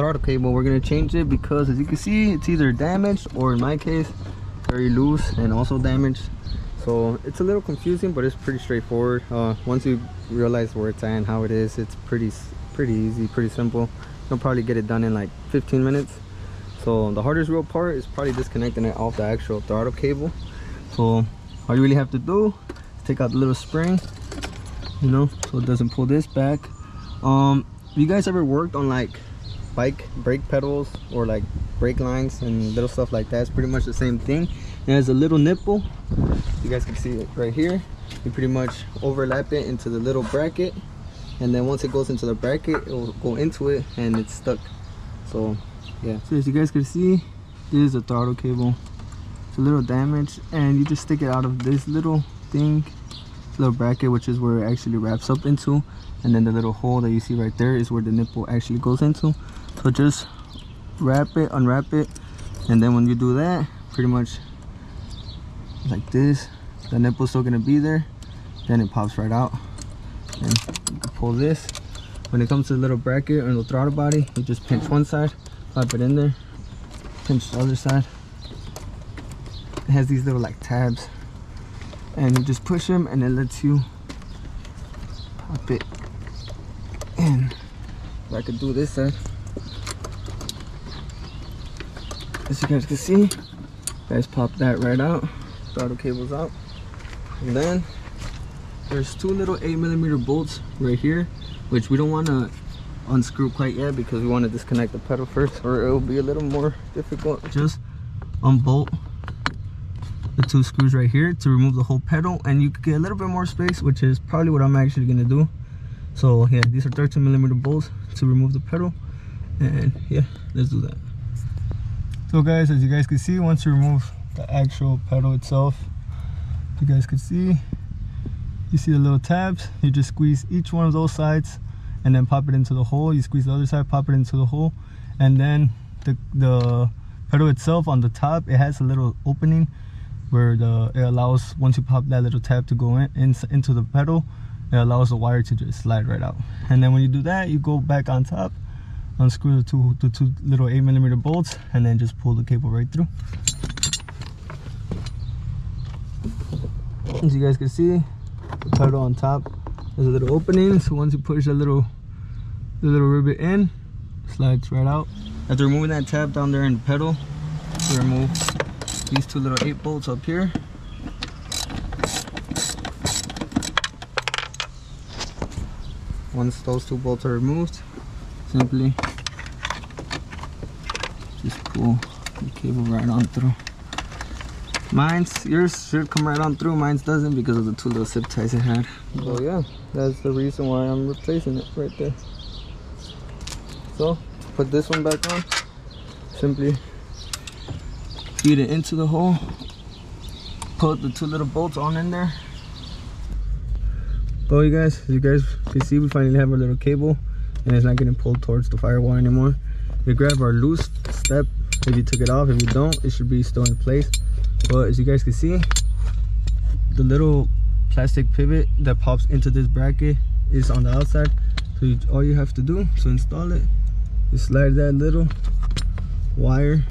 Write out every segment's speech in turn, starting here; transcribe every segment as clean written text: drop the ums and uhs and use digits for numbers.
throttle cable. We're gonna change it because, as you can see, it's either damaged or, in my case, very loose and also damaged. So it's a little confusing, but it's pretty straightforward. Once you realize where it's at and how it is, it's pretty easy, pretty simple. You'll probably get it done in like 15 minutes. So the hardest real part is probably disconnecting it off the actual throttle cable. So all you really have to do is take out the little spring, you know, so it doesn't pull this back. If you guys ever worked on like bike brake pedals or like brake lines and little stuff like that, it's pretty much the same thing. It has a little nipple. You guys can see it right here. You pretty much overlap it into the little bracket, and then once it goes into the bracket, it will go into it and it's stuck. So yeah, so as you guys can see, this is the throttle cable. It's a little damaged, and you just stick it out of this little thing, little bracket, which is where it actually wraps up into, and then the little hole that you see right there is where the nipple actually goes into. So just wrap it, unwrap it, and then when you do that, pretty much like this, the nipple's still gonna be there, then it pops right out. And you can pull this. When it comes to the little bracket or the throttle body, you just pinch one side, pop it in there, pinch the other side. It has these little like tabs, and you just push them and it lets you pop it in. If I could do this side, as you guys can see, guys, pop that right out, throttle cable's out. And then there's two little 8mm bolts right here, which we don't want to unscrew quite yet because we want to disconnect the pedal first, or it will be a little more difficult. Just unbolt the two screws right here to remove the whole pedal, and you could get a little bit more space, which is probably what I'm actually going to do. So yeah, these are 13mm bolts to remove the pedal, and yeah, let's do that. So guys, as you guys can see, once you remove the actual pedal itself, you guys can see, you see the little tabs. You just squeeze each one of those sides and then pop it into the hole. You squeeze the other side, pop it into the hole, and then the pedal itself on the top, it has a little opening where it allows, once you pop that little tab to go into the pedal, it allows the wire to just slide right out. And then when you do that, you go back on top, unscrew the two little 8mm bolts, and then just pull the cable right through. As you guys can see, the pedal on top, there's a little opening, so once you push the little rivet in, it slides right out. After removing that tab down there in the pedal, we remove these two little 8 bolts up here. Once those 2 bolts are removed, simply just pull the cable right on through. Yours should come right on through, mine doesn't because of the 2 little zip ties it had. So yeah, that's the reason why I'm replacing it right there. So to put this one back on, simply feed it into the hole, put the 2 little bolts on in there. Well, you guys, as you guys can see, we finally have our little cable, and it's not getting pulled towards the firewall anymore. We grab our loose step. If you took it off, if you don't, it should be still in place. But as you guys can see, the little plastic pivot that pops into this bracket is on the outside. So all you have to do to install it is slide that little wire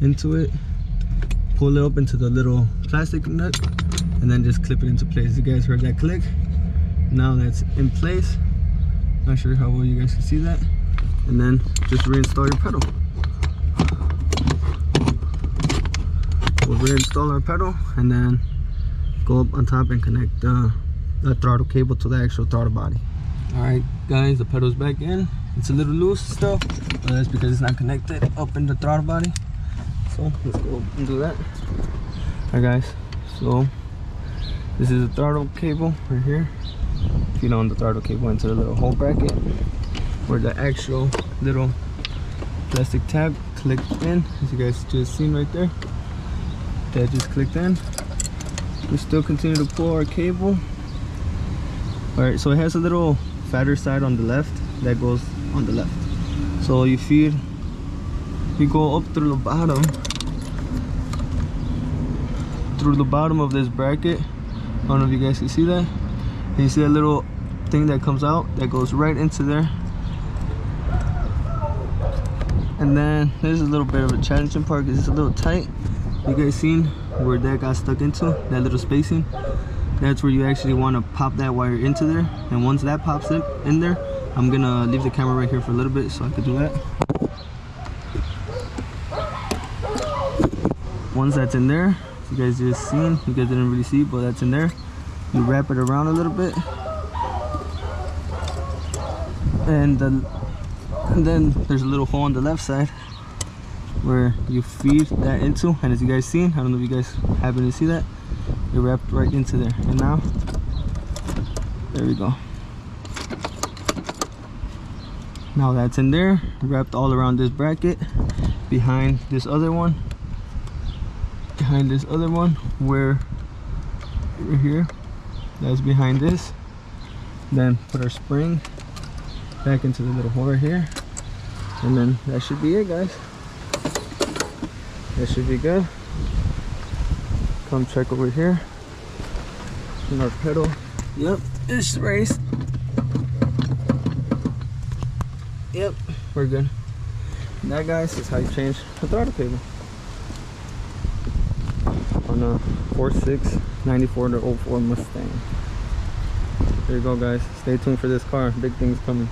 into it, pull it up into the little plastic nut, and then just clip it into place. You guys heard that click. Now that's in place. Not sure how well you guys can see that. And then just reinstall your pedal. We'll reinstall our pedal and then go up on top and connect the throttle cable to the actual throttle body. Alright guys, the pedal's back in. It's a little loose still, but that's because it's not connected up in the throttle body. So let's go and do that. Alright guys, so this is the throttle cable right here. Feed on the throttle cable into the little hole bracket where the actual little plastic tab clicked in, as you guys just seen right there. That just clicked in. We still continue to pull our cable. Alright, so it has a little fatter side on the left that goes on the left. So you go up through the bottom of this bracket. I don't know if you guys can see that. And you see that little thing that comes out that goes right into there. And then there's a little bit of a challenging part because it's a little tight. You guys seen where that got stuck into, that little spacing? That's where you actually want to pop that wire into there. And once that pops in there, I'm gonna leave the camera right here for a little bit so I could do that. Once that's in there, you guys just seen, you guys didn't really see, but that's in there. You wrap it around a little bit, and then there's a little hole on the left side where you feed that into, and as you guys seen, I don't know if you guys happen to see that, it wrapped right into there. And now there we go. Now that's in there, wrapped all around this bracket, behind this other one, where over here, that's behind this. Then put our spring back into the little hole right here, and then that should be it, guys. That should be good. Come check over here in our pedal. Yep, it's raised. Yep, we're good. And that, guys, is how you change the throttle cable on a 4.6 94 to 04 Mustang. There you go, guys. Stay tuned for this car. Big things coming.